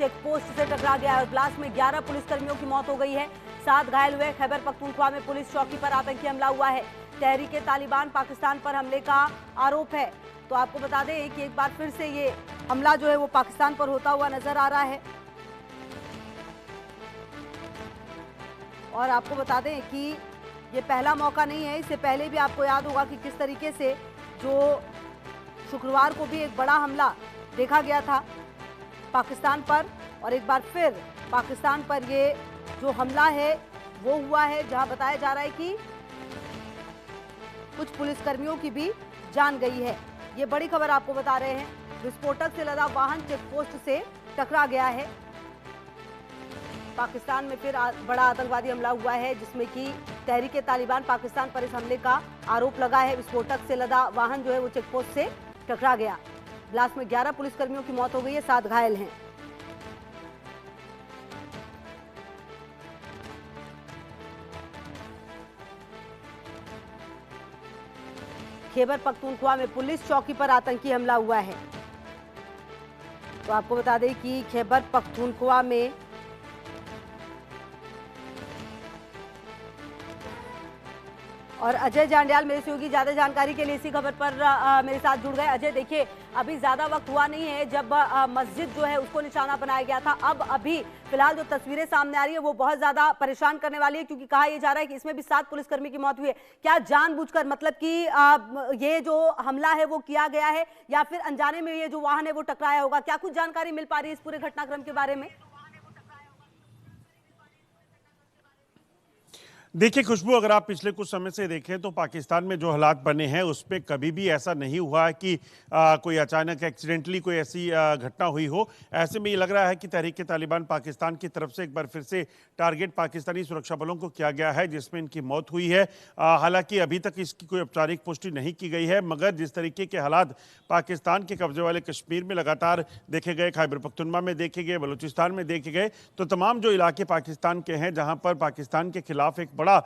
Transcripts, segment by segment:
Check post से टकरा गया है और ब्लास्ट में 11 पुलिसकर्मियों की मौत हो गई है, 7 घायल हुए। खैबर पख्तूनख्वा में पुलिस चौकी पर आतंकी हमला हुआ है। तहरीके तालिबान पाकिस्तान पर हमले का आरोप है। तो आपको बता दें कि एक बार फिर से ये हमला जो है वो पाकिस्तान पर होता हुआ नजर आ रहा है। और आपको बता दें कि ये पहला मौका नहीं है, इससे पहले भी आपको याद होगा कि किस तरीके से जो शुक्रवार को भी एक बड़ा हमला देखा गया था पाकिस्तान पर, और एक बार फिर पाकिस्तान पर ये जो हमला है वो हुआ है, जहां बताया जा रहा है कि कुछ पुलिसकर्मियों की भी जान गई है। ये बड़ी खबर आपको बता रहे हैं। विस्फोटक से लदा वाहन चेक पोस्ट से टकरा गया है। पाकिस्तान में फिर बड़ा आतंकवादी हमला हुआ है, जिसमें कि तहरीके तालिबान पाकिस्तान पर इस हमले का आरोप लगा है। विस्फोटक से लदा वाहन जो है वो चेक पोस्ट से टकरा गया। ब्लास्ट में 11 पुलिसकर्मियों की मौत हो गई है, 7 घायल हैं। खैबर पख्तूनख्वा में पुलिस चौकी पर आतंकी हमला हुआ है। तो आपको बता दें कि खैबर पख्तूनख्वा में और अजय जांडियाल मेरे सहयोगी ज्यादा जानकारी के लिए इसी खबर पर मेरे साथ जुड़ गए। अजय, देखिए अभी ज्यादा वक्त हुआ नहीं है जब मस्जिद जो है उसको निशाना बनाया गया था। अब अभी फिलहाल जो तस्वीरें सामने आ रही है वो बहुत ज्यादा परेशान करने वाली है, क्योंकि कहा यह जा रहा है कि इसमें भी 7 पुलिसकर्मी की मौत हुई है। क्या जानबूझकर, मतलब कि ये जो हमला है वो किया गया है या फिर अनजाने में ये जो वाहन है वो टकराया होगा? क्या कुछ जानकारी मिल पा रही है इस पूरे घटनाक्रम के बारे में? देखिए खुशबू, अगर आप पिछले कुछ समय से देखें तो पाकिस्तान में जो हालात बने हैं उस पर कभी भी ऐसा नहीं हुआ है कि कोई अचानक एक्सीडेंटली कोई ऐसी घटना हुई हो। ऐसे में ये लग रहा है कि तहरीक तालिबान पाकिस्तान की तरफ से एक बार फिर से टारगेट पाकिस्तानी सुरक्षा बलों को किया गया है, जिसमें इनकी मौत हुई है। हालांकि अभी तक इसकी कोई औपचारिक पुष्टि नहीं की गई है, मगर जिस तरीके के हालात पाकिस्तान के कब्जे वाले कश्मीर में लगातार देखे गए, खैबर पख्तूनख्वा में देखे गए, बलूचिस्तान में देखे गए, तो तमाम जो इलाके पाकिस्तान के हैं जहाँ पर पाकिस्तान के खिलाफ एक बड़ा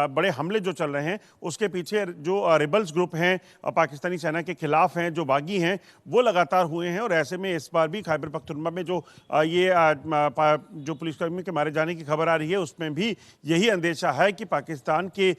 बड़े हमले जो चल रहे हैं, उसके पीछे जो रिबल्स ग्रुप हैं पाकिस्तानी सेना के खिलाफ हैं, जो बागी हैं, वो लगातार हुए हैं। और ऐसे में इस बार भी खैबर पख्तूनख्वा में जो जो पुलिसकर्मी के मारे जाने की खबर आ रही है उसमें भी यही अंदेशा है कि पाकिस्तान के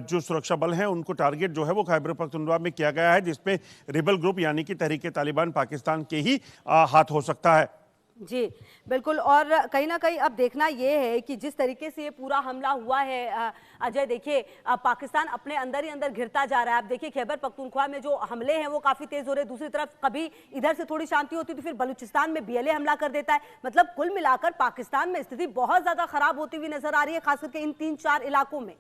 जो सुरक्षा बल हैं उनको टारगेट जो है वो खैबर पख्तूनख्वा में किया गया है, जिसमें रिबल ग्रुप यानी कि तहरीक तालिबान पाकिस्तान के ही हाथ हो सकता है। जी बिल्कुल। और कहीं ना कहीं अब देखना यह है कि जिस तरीके से ये पूरा हमला हुआ है अजय, देखिए पाकिस्तान अपने अंदर ही अंदर घिरता जा रहा है। आप देखिए खैबर पख्तूनख्वा में जो हमले हैं वो काफी तेज हो रहे हैं, दूसरी तरफ कभी इधर से थोड़ी शांति होती तो फिर बलूचिस्तान में बीएलए हमला कर देता है। मतलब कुल मिलाकर पाकिस्तान में स्थिति बहुत ज्यादा खराब होती हुई नजर आ रही है, खास करके इन 3-4 इलाकों में।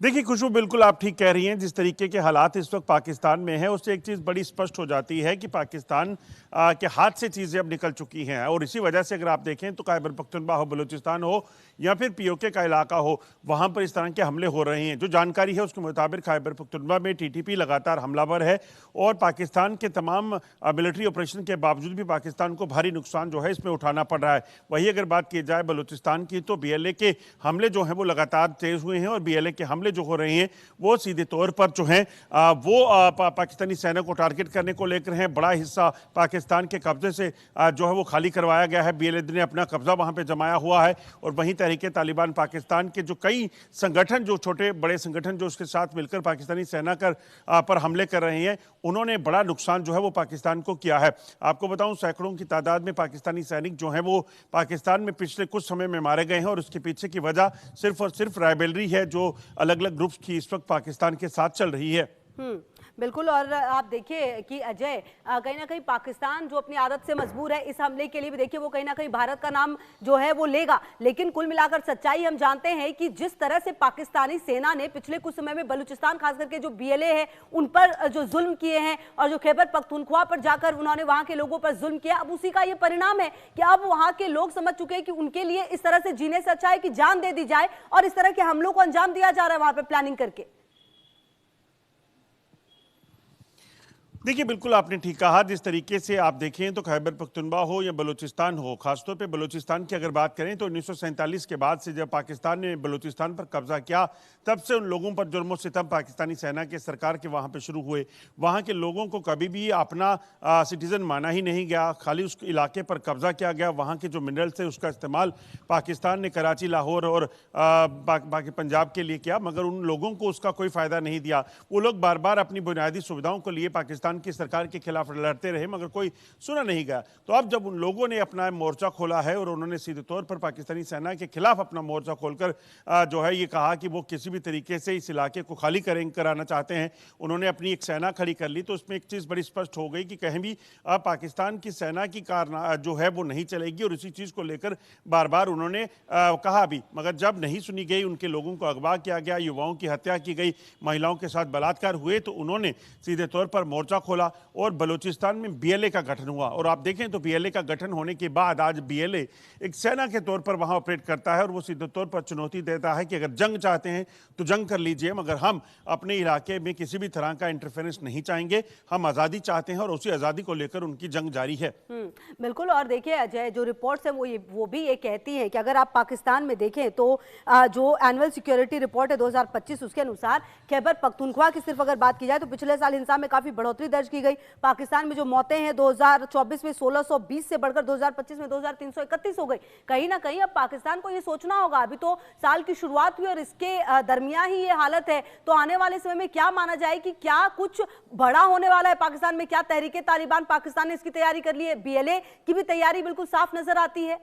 देखिए खुशबू, बिल्कुल आप ठीक कह रही हैं। जिस तरीके के हालात इस वक्त पाकिस्तान में हैं उससे एक चीज़ बड़ी स्पष्ट हो जाती है कि पाकिस्तान के हाथ से चीज़ें अब निकल चुकी हैं। और इसी वजह से अगर आप देखें तो खैबर पख्तूनख्वा हो, बलूचिस्तान हो या फिर पीओके का इलाका हो, वहाँ पर इस तरह के हमले हो रहे हैं। जो जानकारी है उसके मुताबिक खैबर पख्तूनख्वा में टीटीपी लगातार हमलावर है और पाकिस्तान के तमाम मिलिट्री ऑपरेशन के बावजूद भी पाकिस्तान को भारी नुकसान जो है इसमें उठाना पड़ रहा है। वही अगर बात की जाए बलूचिस्तान की तो बीएलए के हमले जो हैं वो लगातार तेज हुए हैं और बीएलए के हमले जो हो रहे हैं वो सीधे तौर पर जो हैं वो पाकिस्तानी सेना को टारगेट करने को लेकर हैं। बड़ा हिस्सा पाकिस्तान के कब्जे से जो है वो खाली करवाया गया है, बीएलए ने अपना कब्जा वहां पे जमाया हुआ है। और वहीं तहरीके तालिबान पाकिस्तान के जो कई संगठन, जो छोटे बड़े संगठन जो उसके साथ मिलकर पाकिस्तानी सेना पर हमले कर रहे हैं, उन्होंने बड़ा नुकसान जो है वो पाकिस्तान को किया है। आपको बताऊं सैकड़ों की तादाद में पाकिस्तानी सैनिक जो हैं वो पाकिस्तान में पिछले कुछ समय में मारे गए हैं और उसके पीछे की वजह सिर्फ और सिर्फ राइवलरी है जो अलग अलग ग्रुप्स की इस वक्त पाकिस्तान के साथ चल रही है। बिल्कुल। और आप देखिए कि अजय कहीं ना कहीं पाकिस्तान जो अपनी आदत से मजबूर है, इस हमले के लिए भी देखिए वो कहीं ना कहीं भारत का नाम जो है वो लेगा। लेकिन कुल मिलाकर सच्चाई हम जानते हैं कि जिस तरह से पाकिस्तानी सेना ने पिछले कुछ समय में बलूचिस्तान खास करके जो बीएलए है उन पर जो जुल्म किए हैं और जो खैबर पख्तूनख्वा पर जाकर उन्होंने वहां के लोगों पर जुल्म किया, अब उसी का ये परिणाम है कि अब वहां के लोग समझ चुके हैं कि उनके लिए इस तरह से जीने से अच्छा है कि जान दे दी जाए और इस तरह के हमलों को अंजाम दिया जा रहा है वहां पर प्लानिंग करके। देखिए, बिल्कुल आपने ठीक कहा। जिस तरीके से आप देखें तो खैबर पख्तूनख्वा हो या बलूचिस्तान हो, खासतौर पे बलूचिस्तान की अगर बात करें तो 1947 के बाद से जब पाकिस्तान ने बलूचिस्तान पर कब्जा किया, तब से उन लोगों पर जुर्म सितम पाकिस्तानी सेना के सरकार के वहाँ पे शुरू हुए। वहाँ के लोगों को कभी भी अपना सिटीज़न माना ही नहीं गया, खाली उस इलाके पर कब्जा किया गया। वहाँ के जो मिनरल्स थे उसका इस्तेमाल पाकिस्तान ने कराची, लाहौर और बाकी पंजाब के लिए किया, मगर उन लोगों को उसका कोई फ़ायदा नहीं दिया। वो लोग बार बार अपनी बुनियादी सुविधाओं को लिए पाकिस्तान की सरकार के खिलाफ लड़ते रहे, मगर कोई सुना नहीं गया। तो अब जब उन लोगों ने अपना मोर्चा खोला है और उन्होंने सीधे तौर पर पाकिस्तानी सेना के खिलाफ अपना मोर्चा खोलकर जो है ये कहा कि वो किसी भी तरीके से इस इलाके को खाली कराना चाहते हैं, उन्होंने अपनी एक सेना खड़ी कर ली, तो उसमें एक चीज़ बड़ी स्पष्ट हो गई कि कहीं भी पाकिस्तान की सेना की कार जो है वो नहीं चलेगी। और इसी चीज़ को लेकर बार बार उन्होंने कहा भी, मगर जब नहीं सुनी गई, उनके लोगों को अगवा किया गया, युवाओं की हत्या की गई, महिलाओं के साथ बलात्कार हुए, तो उन्होंने सीधे तौर पर मोर्चा खोला और बलूचिस्तान में बीएलए का गठन हुआ। और आप देखें तो बीएलए का गठन होने के बाद आज बीएलए एक सेना के तौर पर वहां ऑपरेट करता है और वो सीधे तौर पर चुनौती देता है कि अगर जंग चाहते हैं तो जंग कर लीजिए, मगर हम अपने इलाके में किसी भी तरह का इंटरफेरेंस नहीं चाहेंगे, हम आज़ादी चाहते हैं और उसी आज़ादी को लेकर उनकी जंग जारी है। बिल्कुल। और देखिए अजय, जो रिपोर्ट्स है वो भी ये कहती हैं कि अगर आप पाकिस्तान में देखें तो जो एनुअल सिक्योरिटी रिपोर्ट है 2025, उसके अनुसार खैबर पख्तूनख्वा की सिर्फ अगर बात की जाए तो पिछले साल हिंसा में काफी बढ़ोतरी दर्ज की गई। पाकिस्तान में जो मौतें हैं 2024 में 1620 से बढ़कर 2025 में 2331 हो गई। कहीं ना कहीं अब पाकिस्तान को ये सोचना होगा, अभी तो साल की शुरुआत हुई और इसके दरमियान ही ये हालत है, तो आने वाले समय में क्या माना जाए कि क्या कुछ बड़ा होने वाला है पाकिस्तान में? क्या तहरीके तालिबान पाकिस्तान ने इसकी तैयारी कर ली है? बीएलए की भी तैयारी बिल्कुल साफ नजर आती है।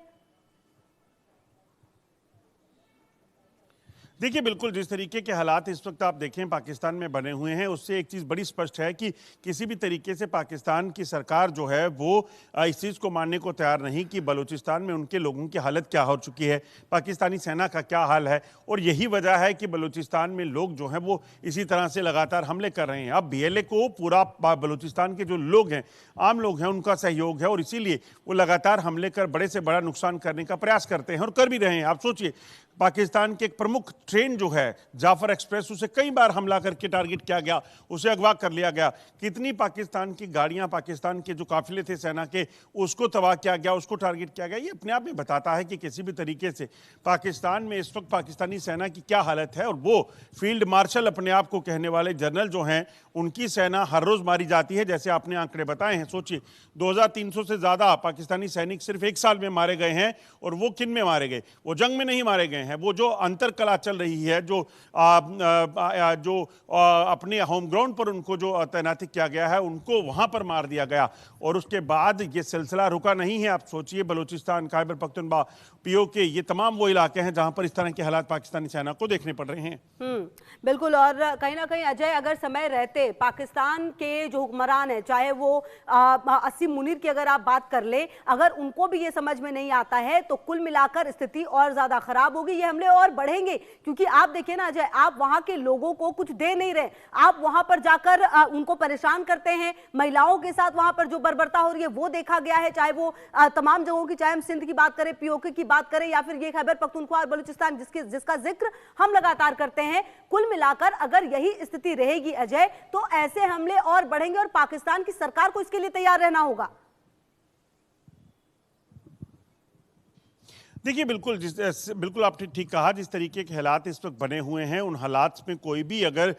देखिए, बिल्कुल जिस तरीके के हालात इस वक्त आप देखें पाकिस्तान में बने हुए हैं, उससे एक चीज़ बड़ी स्पष्ट है कि किसी भी तरीके से पाकिस्तान की सरकार जो है वो इस चीज़ को मानने को तैयार नहीं कि बलूचिस्तान में उनके लोगों की हालत क्या हो चुकी है, पाकिस्तानी सेना का क्या हाल है। और यही वजह है कि बलूचिस्तान में लोग जो हैं वो इसी तरह से लगातार हमले कर रहे हैं। अब बीएलए को पूरा बलूचिस्तान के जो लोग हैं, आम लोग हैं, उनका सहयोग है और इसीलिए वो लगातार हमले कर बड़े से बड़ा नुकसान करने का प्रयास करते हैं और कर भी रहे हैं। आप सोचिए, पाकिस्तान के एक प्रमुख ट्रेन जो है जाफर एक्सप्रेस, उसे कई बार हमला करके टारगेट किया गया, उसे अगवा कर लिया गया। कितनी पाकिस्तान की गाड़ियां, पाकिस्तान के जो काफिले थे सेना के, उसको तबाह किया गया, उसको टारगेट किया गया। ये अपने आप में बताता है कि किसी भी तरीके से पाकिस्तान में इस वक्त पाकिस्तानी सेना की क्या हालत है। और वो फील्ड मार्शल अपने आप को कहने वाले जनरल जो हैं, उनकी सेना हर रोज मारी जाती है, जैसे आपने आंकड़े बताए हैं। सोचिए, 2300 से ज्यादा पाकिस्तानी सैनिक सिर्फ एक साल में मारे गए हैं। और वो किन में मारे गए? वो जंग में नहीं मारे गए हैं, वो जो अंतर कला चल रही है, जो अपने होम ग्राउंड पर उनको जो तैनाती किया गया है, उनको वहां पर मार दिया गया। और उसके बाद ये सिलसिला रुका नहीं है। आप सोचिए, बलूचिस्तान, खैबर पख्तूनख्वा, पीओके, ये तमाम वो इलाके हैं जहां पर इस तरह के हालात पाकिस्तानी सेना को देखने पड़ रहे हैं। बिल्कुल। और कहीं ना कहीं अजय, अगर समय रहते पाकिस्तान के जो हुक्मरान है, चाहे वो असीम मुनीर की अगर आप बात कर ले, अगर उनको भी ये समझ में नहीं आता है तो कुल मिलाकर स्थिति और ज्यादा खराब होगी, ये हमले और बढ़ेंगे। क्योंकि आप देखिए ना अजय, आप वहां के लोगों को कुछ दे नहीं रहे, आप वहां पर जाकर उनको परेशान करते हैं। महिलाओं के साथ वहां पर जो बर्बरता हो रही है वो देखा गया है, चाहे वो तमाम जगहों की, चाहे हम सिंध की बात करें, पीओके की बात करें, या फिर ये खैबर पख्तूनख्वा और बलूचिस्तान जिसका जिक्र हम लगातार करते हैं। कुल मिलाकर अगर यही स्थिति रहेगी अजय, तो ऐसे हमले और बढ़ेंगे और पाकिस्तान की सरकार को इसके लिए तैयार रहना होगा। देखिए, बिल्कुल आपने ठीक कहा। जिस तरीके के हालात इस वक्त बने हुए हैं, उन हालात में कोई भी अगर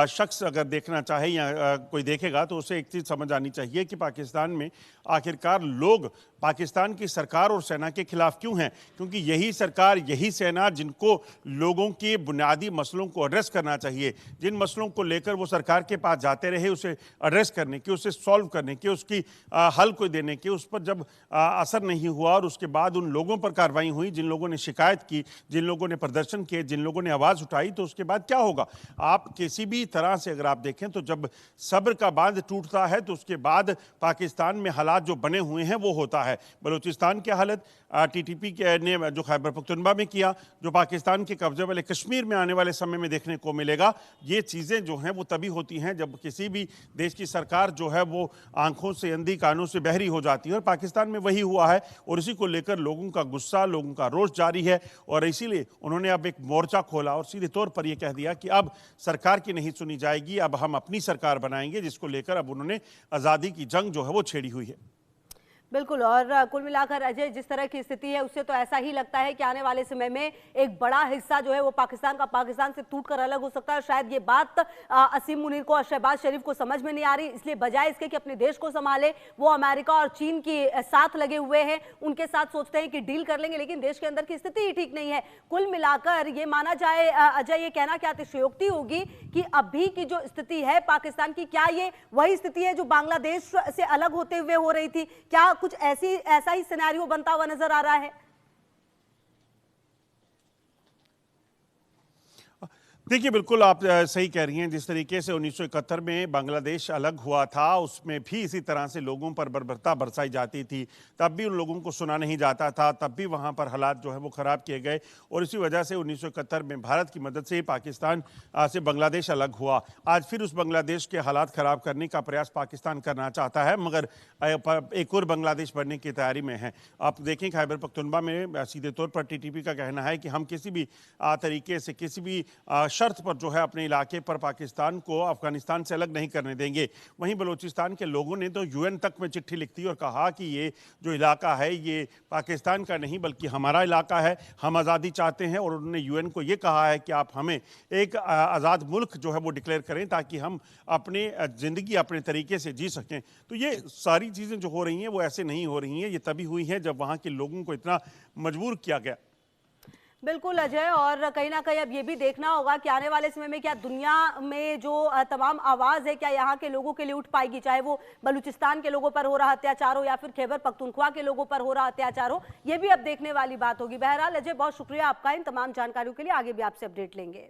शख्स अगर देखना चाहे या कोई देखेगा तो उसे एक चीज़ समझ आनी चाहिए कि पाकिस्तान में आखिरकार लोग पाकिस्तान की सरकार और सेना के खिलाफ क्यों हैं। क्योंकि यही सरकार, यही सेना जिनको लोगों के बुनियादी मसलों को एड्रेस करना चाहिए, जिन मसलों को लेकर वो सरकार के पास जाते रहे, उसे एड्रेस करने की, उसे सॉल्व करने की, उसकी हल को देने की, उस पर जब असर नहीं हुआ और उसके बाद उन लोगों पर कार्रवाई हुई जिन लोगों ने शिकायत की, जिन लोगों ने प्रदर्शन किए, जिन लोगों ने आवाज़ उठाई, तो उसके बाद क्या होगा? आप किसी भी तरह से अगर आप देखें तो जब सब्र का बांध टूटता है तो उसके बाद पाकिस्तान में हालात जो बने हुए हैं वो होता है। बलूचिस्तान की हालत टीटीपी ने जो खैबर पख्तूनख्वा में किया, जो पाकिस्तान के कब्जे वाले कश्मीर में आने वाले समय में देखने को मिलेगा, ये चीज़ें जो हैं वो तभी होती हैं जब किसी भी देश की सरकार जो है वो आंखों से अंधी, कानों से बहरी हो जाती है। और पाकिस्तान में वही हुआ है और इसी को लेकर लोगों का गुस्सा, लोगों का रोष जारी है और इसीलिए उन्होंने अब एक मोर्चा खोला और सीधे तौर पर यह कह दिया कि अब सरकार की नहीं सुनी जाएगी, अब हम अपनी सरकार बनाएंगे, जिसको लेकर अब उन्होंने आज़ादी की जंग जो है वो छेड़ी हुई है। बिल्कुल। और कुल मिलाकर अजय, जिस तरह की स्थिति है उससे तो ऐसा ही लगता है कि आने वाले समय में एक बड़ा हिस्सा जो है वो पाकिस्तान से टूटकर अलग हो सकता है। शायद ये बात असीम मुनीर को और शहबाज शरीफ को समझ में नहीं आ रही, इसलिए बजाय इसके कि अपने देश को संभाले वो अमेरिका और चीन के साथ लगे हुए हैं, उनके साथ सोचते हैं कि डील कर लेंगे, लेकिन देश के अंदर की स्थिति ही ठीक नहीं है। कुल मिलाकर ये माना जाए अजय, ये कहना क्या अतिशयोक्ति होगी कि अभी की जो स्थिति है पाकिस्तान की, क्या ये वही स्थिति है जो बांग्लादेश से अलग होते हुए हो रही थी? क्या कुछ ऐसा ही सिनेरियो बनता हुआ नजर आ रहा है? देखिए, बिल्कुल आप सही कह रही हैं। जिस तरीके से 1971 में बांग्लादेश अलग हुआ था, उसमें भी इसी तरह से लोगों पर बर्बरता बरसाई जाती थी, तब भी उन लोगों को सुना नहीं जाता था, तब भी वहाँ पर हालात जो है वो ख़राब किए गए और इसी वजह से 1971 में भारत की मदद से पाकिस्तान से बांग्लादेश अलग हुआ। आज फिर उस बांग्लादेश के हालात ख़राब करने का प्रयास पाकिस्तान करना चाहता है, मगर एक और बांग्लादेश बनने की तैयारी में है। आप देखें, खैबर पख्तूनख्वा में सीधे तौर पर TTP का कहना है कि हम किसी भी तरीके से, किसी भी शर्त पर जो है अपने इलाके पर पाकिस्तान को अफगानिस्तान से अलग नहीं करने देंगे। वहीं बलूचिस्तान के लोगों ने तो UN तक में चिट्ठी लिख दी और कहा कि ये जो इलाका है ये पाकिस्तान का नहीं बल्कि हमारा इलाका है, हम आज़ादी चाहते हैं। और उन्होंने UN को ये कहा है कि आप हमें एक आज़ाद मुल्क जो है वो डिक्लेयर करें ताकि हम अपनी ज़िंदगी अपने तरीके से जी सकें। तो ये सारी चीज़ें जो हो रही हैं वो ऐसे नहीं हो रही हैं, ये तभी हुई हैं जब वहाँ के लोगों को इतना मजबूर किया गया। बिल्कुल अजय, और कहीं ना कहीं अब ये भी देखना होगा कि आने वाले समय में क्या दुनिया में जो तमाम आवाज़ है क्या यहाँ के लोगों के लिए उठ पाएगी, चाहे वो बलूचिस्तान के लोगों पर हो रहा अत्याचार हो या फिर खैबर पख्तूनख्वा के लोगों पर हो रहा अत्याचार हो। ये भी अब देखने वाली बात होगी। बहरहाल अजय, बहुत शुक्रिया आपका इन तमाम जानकारियों के लिए, आगे भी आपसे अपडेट लेंगे।